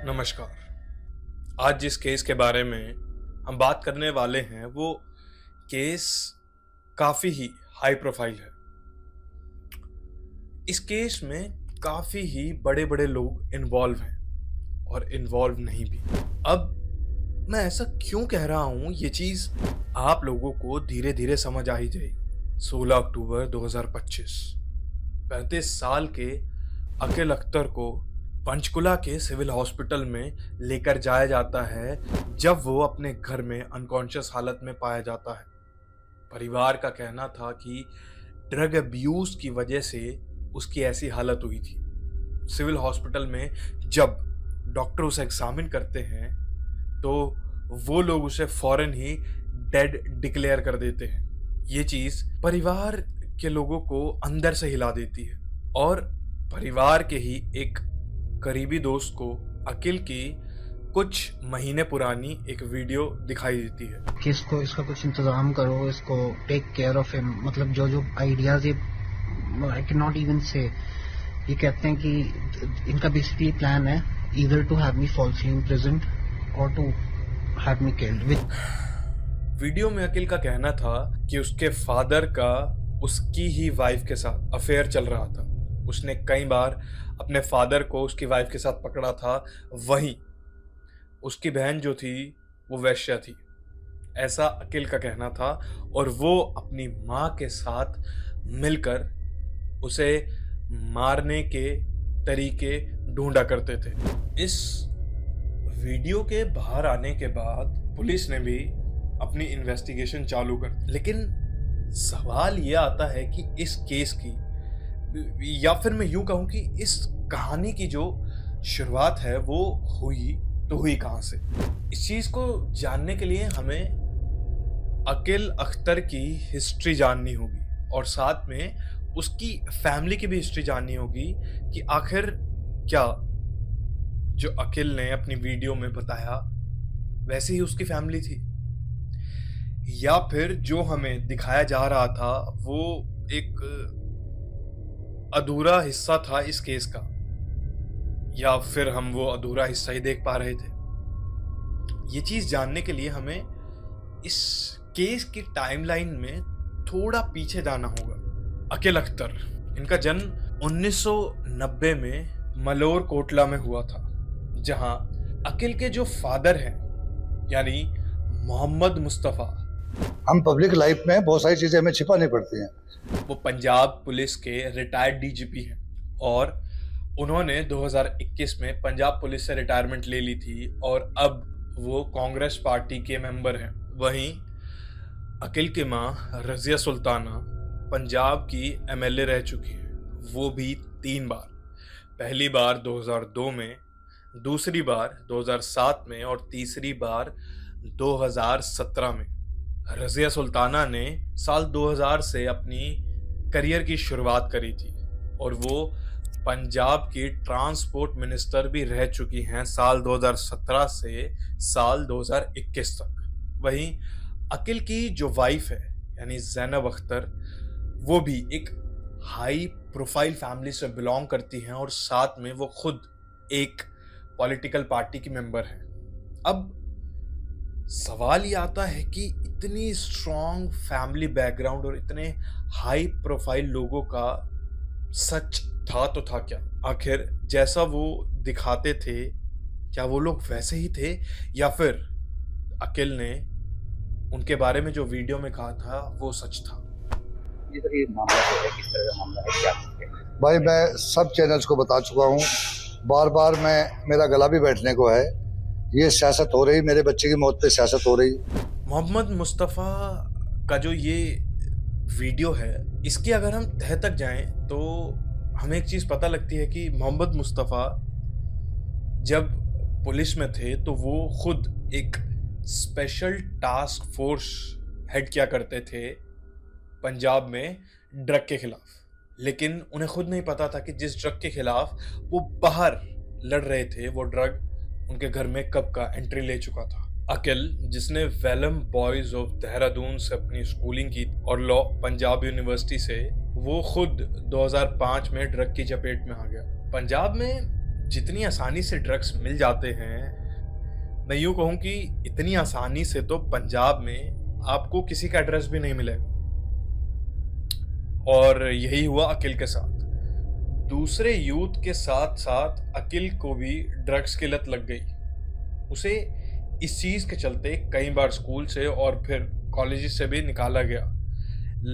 नमस्कार। आज जिस केस के बारे में हम बात करने वाले हैं वो केस काफ़ी ही हाई प्रोफाइल है। इस केस में काफ़ी ही बड़े बड़े लोग इन्वॉल्व हैं और इन्वॉल्व नहीं भी। अब मैं ऐसा क्यों कह रहा हूँ, ये चीज़ आप लोगों को धीरे धीरे समझ आ ही जाएगी। 16 अक्टूबर 2025 35 साल के अकील अख्तर को पंचकुला के सिविल हॉस्पिटल में लेकर जाया जाता है जब वो अपने घर में अनकॉन्शियस हालत में पाया जाता है। परिवार का कहना था कि ड्रग अब्यूज की वजह से उसकी ऐसी हालत हुई थी। सिविल हॉस्पिटल में जब डॉक्टर उसे एग्जामिन करते हैं तो वो लोग उसे फौरन ही डेड डिक्लेयर कर देते हैं। ये चीज़ परिवार के लोगों को अंदर से हिला देती है और परिवार के ही एक करीबी दोस्त को अकील की कुछ महीने पुरानी एक वीडियो दिखाई देती है कि इसका कुछ इंतजाम करो, इसको टेक केयर ऑफ हिम। मतलब जो जो आइडियाज ये आई कैन नॉट इवन से, ये कहते हैं कि इनका बेसिकली प्लान है either to have me falsely imprisoned और to have me killed. Video में अकील का कहना था कि उसके फादर का उसकी ही वाइफ के साथ अफेयर चल रहा था। उसने कई बार अपने फादर को उसकी वाइफ के साथ पकड़ा था। वहीं उसकी बहन जो थी वो वैश्या थी, ऐसा अकील का कहना था। और वो अपनी माँ के साथ मिलकर उसे मारने के तरीके ढूंढा करते थे। इस वीडियो के बाहर आने के बाद पुलिस ने भी अपनी इन्वेस्टिगेशन चालू कर दी। लेकिन सवाल ये आता है कि इस केस की, या फिर मैं यूं कहूं कि इस कहानी की जो शुरुआत है वो हुई कहां से। इस चीज को जानने के लिए हमें अकील अख्तर की हिस्ट्री जाननी होगी और साथ में उसकी फैमिली की भी हिस्ट्री जाननी होगी कि आखिर क्या जो अकील ने अपनी वीडियो में बताया वैसे ही उसकी फैमिली थी, या फिर जो हमें दिखाया जा रहा था वो एक अधूरा हिस्सा था इस केस का, या फिर हम वो अधूरा हिस्सा ही देख पा रहे थे। ये चीज जानने के लिए हमें इस केस की टाइमलाइन में थोड़ा पीछे जाना होगा। अकील अख्तर, इनका जन्म 1990 में मलोर कोटला में हुआ था, जहां अकील के जो फादर हैं यानी मोहम्मद मुस्तफ़ा, हम पब्लिक लाइफ में बहुत सारी चीजें हमें छिपानी पड़ती हैं। वो पंजाब पुलिस के रिटायर्ड डीजीपी हैं और उन्होंने 2021 में पंजाब पुलिस से रिटायरमेंट ले ली थी और अब वो कांग्रेस पार्टी के मेंबर हैं। वहीं अकील की माँ रज़िया सुल्ताना पंजाब की एमएलए रह चुकी हैं, वो भी 3 बार। पहली बार 2002 में, दूसरी बार 2007 में और तीसरी बार 2017 में। रज़िया सुल्ताना ने साल 2000 से अपनी करियर की शुरुआत करी थी और वो पंजाब की ट्रांसपोर्ट मिनिस्टर भी रह चुकी हैं साल 2017 से साल 2021 तक। वहीं अकील की जो वाइफ है यानी ज़ैनब अख्तर, वो भी एक हाई प्रोफाइल फैमिली से बिलोंग करती हैं और साथ में वो खुद एक पॉलिटिकल पार्टी की मेंबर हैं। अब सवाल ये आता है कि इतनी स्ट्रॉन्ग फैमिली बैकग्राउंड और इतने हाई प्रोफाइल लोगों का सच था तो था क्या? आखिर जैसा वो दिखाते थे क्या वो लोग वैसे ही थे, या फिर अकील ने उनके बारे में जो वीडियो में कहा था वो सच था? जी सर, ये मामला जो है किस तरह का मामला है, क्या है? भाई मैं सब चैनल्स को बता चुका हूँ, बार बार मेरा गला भी बैठने को है। ये सियासत हो रही, मेरे बच्चे की मौत पे सियासत हो रही। मोहम्मद मुस्तफ़ा का जो ये वीडियो है, इसकी अगर हम तह तक जाएं तो हमें एक चीज़ पता लगती है कि मोहम्मद मुस्तफ़ा जब पुलिस में थे तो वो खुद एक स्पेशल टास्क फोर्स हेड किया करते थे पंजाब में ड्रग के खिलाफ। लेकिन उन्हें खुद नहीं पता था कि जिस ड्रग के खिलाफ वो बाहर लड़ रहे थे वो ड्रग उनके घर में कब का एंट्री ले चुका था। अकील, जिसने वेलम बॉयज ऑफ देहरादून से अपनी स्कूलिंग की और लॉ पंजाब यूनिवर्सिटी से, वो खुद 2005 में ड्रग की चपेट में आ गया। पंजाब में जितनी आसानी से ड्रग्स मिल जाते हैं, मैं यूं कहूं कि इतनी आसानी से तो पंजाब में आपको किसी का एड्रेस भी नहीं मिलेगा। और यही हुआ अकिल के साथ। दूसरे यूथ के साथ साथ अकिल को भी ड्रग्स की लत लग गई। उसे इस चीज के चलते कई बार स्कूल से और फिर कॉलेज से भी निकाला गया,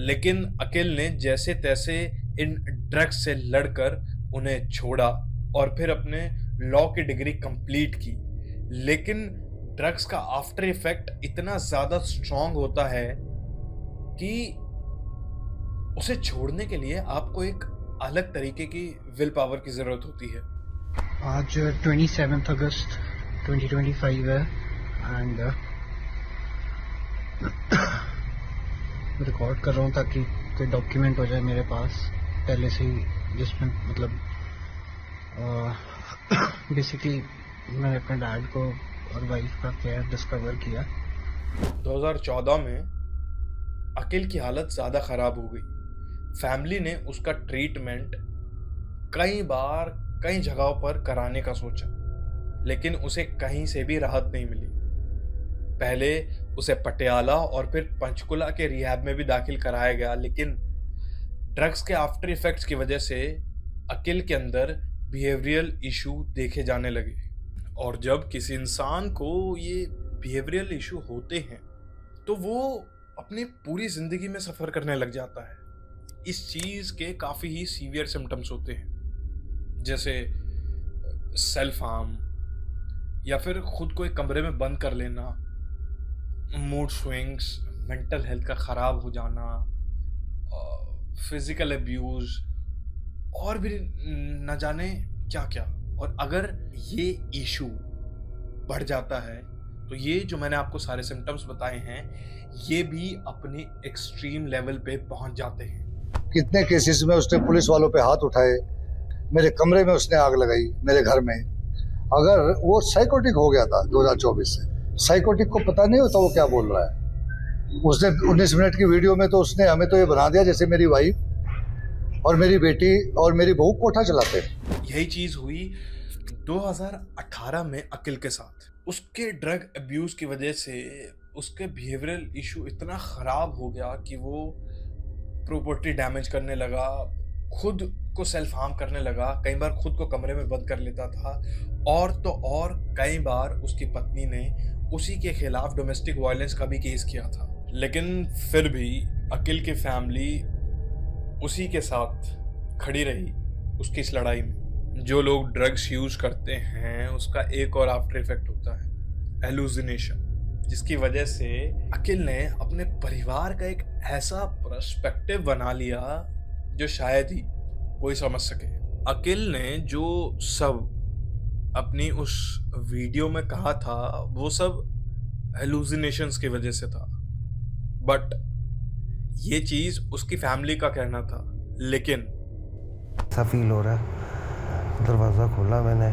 लेकिन अकिल ने जैसे तैसे इन ड्रग्स से लड़कर उन्हें छोड़ा और फिर अपने लॉ की डिग्री कंप्लीट की। लेकिन ड्रग्स का आफ्टर इफेक्ट इतना ज्यादा स्ट्रांग होता है कि उसे छोड़ने के लिए आपको एक अलग तरीके की विल पावर की जरूरत होती है। आज 27 अगस्त 2025 है एंड रिकॉर्ड कर रहा हूँ ताकि कोई डॉक्यूमेंट हो जाए मेरे पास पहले से ही, जिसमें मतलब बेसिकली मैंने अपने डैड को और वाइफ का केयर डिस्कवर किया। 2014 में अकिल की हालत ज्यादा खराब हो गई। फैमिली ने उसका ट्रीटमेंट कई बार कई जगहों पर कराने का सोचा, लेकिन उसे कहीं से भी राहत नहीं मिली। पहले उसे पटियाला और फिर पंचकुला के रिहैब में भी दाखिल कराया गया, लेकिन ड्रग्स के आफ्टर इफेक्ट्स की वजह से अकिल के अंदर बिहेवियरल इशू देखे जाने लगे। और जब किसी इंसान को ये बिहेवियरल इशू होते हैं तो वो अपनी पूरी जिंदगी में सफर करने लग जाता है। इस चीज के काफी ही सीवियर सिम्टम्स होते हैं, जैसे सेल्फ हार्म या फिर खुद को एक कमरे में बंद कर लेना, मूड स्विंग्स, मेंटल हेल्थ का खराब हो जाना, फिजिकल अब्यूज और भी न जाने क्या क्या। और अगर ये इशू बढ़ जाता है तो ये जो मैंने आपको सारे सिम्टम्स बताए हैं ये भी अपने एक्सट्रीम लेवल पे पहुंच जाते हैं। कितने केसेस में उसने पुलिस वालों पे हाथ उठाए, मेरे कमरे में उसने आग लगाई, मेरे घर में। अगर वो साइकोटिक हो गया था 2024 से, साइकोटिक को पता नहीं होता वो क्या बोल रहा है। उसने 19 मिनट की वीडियो में तो उसने हमें तो ये बना दिया जैसे मेरी वाइफ और मेरी बेटी और मेरी बहू कोठा चलाते हैं। यही चीज हुई 2018 में अकिल के साथ। उसके ड्रग अब्यूज की वजह से उसके बिहेवियरल इशू इतना खराब हो गया कि वो प्रॉपर्टी डैमेज करने लगा, खुद को सेल्फ हार्म करने लगा, कई बार खुद को कमरे में बंद कर लेता था। और तो और कई बार उसकी पत्नी ने उसी के खिलाफ डोमेस्टिक वायलेंस का भी केस किया था। लेकिन फिर भी अकिल की फैमिली उसी के साथ खड़ी रही उसकी इस लड़ाई में। जो लोग ड्रग्स यूज करते हैं उसका एक और आफ्टर इफेक्ट होता है, हेलुसिनेशन, जिसकी वजह से अकिल ने अपने परिवार का एक ऐसा पर्सपेक्टिव बना लिया जो शायद ही कोई समझ सके। अकिल ने जो सब अपनी उस वीडियो में कहा था वो सब हेलुसिनेशंस की वजह से था, बट ये चीज उसकी फैमिली का कहना था। लेकिन ऐसा फील हो रहा है, दरवाज़ा खोला मैंने,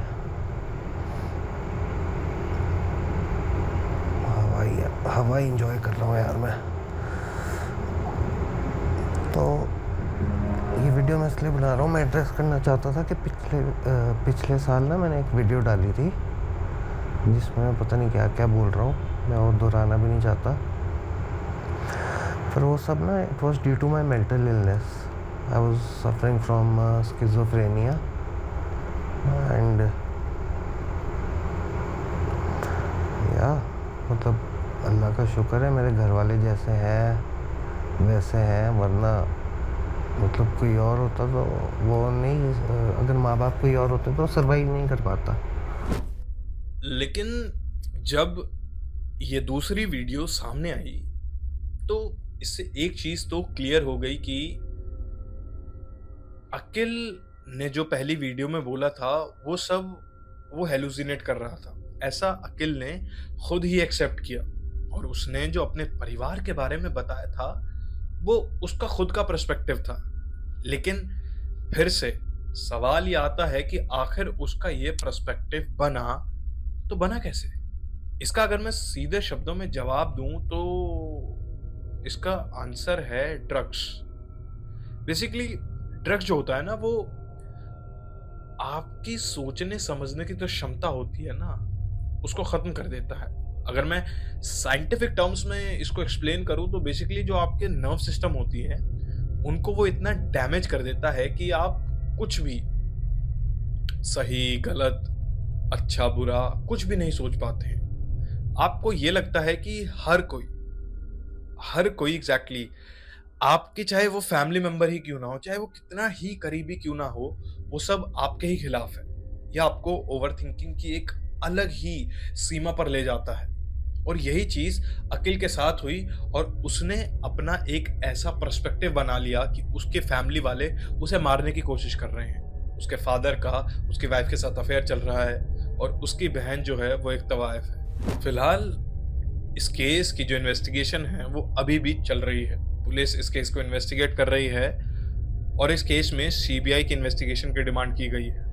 हवा इंजॉय कर रहा हूँ यार मैं। तो ये वीडियो मैं इसलिए बना रहा हूँ, मैं एड्रेस करना चाहता था कि पिछले साल ना मैंने एक वीडियो डाली थी जिसमें मैं पता नहीं क्या क्या बोल रहा हूँ, मैं और दोहराना भी नहीं चाहता। फिर वो सब ना, it was due to my mental illness. I was suffering from schizophrenia and या मतलब अल्लाह का शुक्र है मेरे घर वाले जैसे हैं वैसे हैं, वरना मतलब कोई और होता तो वो नहीं, अगर माँ बाप कोई और होते तो सर्वाइव नहीं कर पाता। लेकिन जब ये दूसरी वीडियो सामने आई तो इससे एक चीज तो क्लियर हो गई कि अकिल ने जो पहली वीडियो में बोला था वो सब वो हेलुसिनेट कर रहा था, ऐसा अकिल ने खुद ही एक्सेप्ट किया। और उसने जो अपने परिवार के बारे में बताया था वो उसका खुद का पर्सपेक्टिव था। लेकिन फिर से सवाल ये आता है कि आखिर उसका ये पर्सपेक्टिव बना तो बना कैसे? इसका अगर मैं सीधे शब्दों में जवाब दूं तो इसका आंसर है ड्रग्स। बेसिकली ड्रग्स जो होता है ना वो आपकी सोचने समझने की जो क्षमता होती है ना, उसको खत्म कर देता है। अगर मैं साइंटिफिक टर्म्स में इसको एक्सप्लेन करूं तो बेसिकली जो आपके नर्व सिस्टम होती है, उनको वो इतना डैमेज कर देता है कि आप कुछ भी सही गलत, अच्छा बुरा कुछ भी नहीं सोच पाते हैं। आपको ये लगता है कि हर कोई एग्जैक्टली आपके, चाहे वो फैमिली मेंबर ही क्यों ना हो, चाहे वो कितना ही करीबी क्यों ना हो, वो सब आपके ही खिलाफ है, या आपको ओवरथिंकिंग की एक अलग ही सीमा पर ले जाता है। और यही चीज अकील के साथ हुई और उसने अपना एक ऐसा पर्सपेक्टिव बना लिया कि उसके फैमिली वाले उसे मारने की कोशिश कर रहे हैं। उसके फादर का उसकी वाइफ के साथ अफेयर चल रहा है और उसकी बहन जो है वो एक तवाइफ है। फिलहाल इस केस की जो इन्वेस्टिगेशन है वो अभी भी चल रही है। पुलिस इस केस को इन्वेस्टिगेट कर रही है और इस केस में सीबीआई की इन्वेस्टिगेशन की डिमांड की गई है।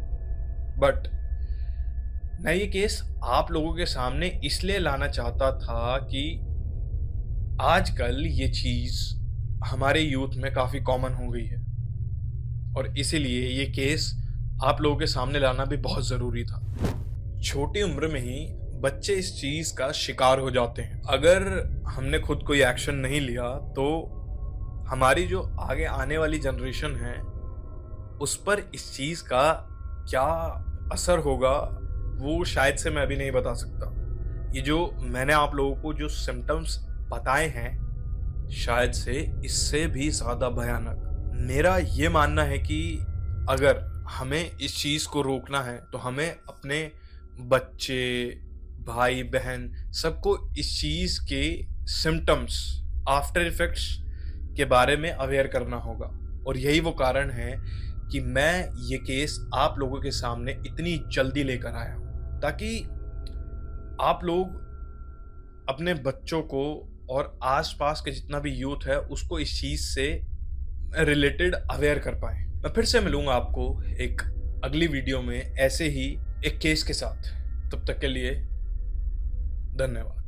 बट मैं ये केस आप लोगों के सामने इसलिए लाना चाहता था कि आजकल ये चीज हमारे यूथ में काफी कॉमन हो गई है और इसीलिए ये केस आप लोगों के सामने लाना भी बहुत जरूरी था। छोटी उम्र में ही बच्चे इस चीज का शिकार हो जाते हैं। अगर हमने खुद कोई एक्शन नहीं लिया तो हमारी जो आगे आने वाली जनरेशन है उस पर इस चीज का क्या असर होगा वो शायद से मैं अभी नहीं बता सकता। ये जो मैंने आप लोगों को जो सिम्टम्स बताए हैं शायद से इससे भी ज्यादा भयानक। मेरा ये मानना है कि अगर हमें इस चीज को रोकना है तो हमें अपने बच्चे, भाई बहन सबको इस चीज के सिम्टम्स, आफ्टर इफेक्ट्स के बारे में अवेयर करना होगा। और यही वो कारण है कि मैं ये केस आप लोगों के सामने इतनी जल्दी लेकर आया हूं ताकि आप लोग अपने बच्चों को और आसपास के जितना भी यूथ है उसको इस चीज से रिलेटेड अवेयर कर पाए। मैं फिर से मिलूंगा आपको एक अगली वीडियो में ऐसे ही एक केस के साथ। तब तक के लिए धन्यवाद।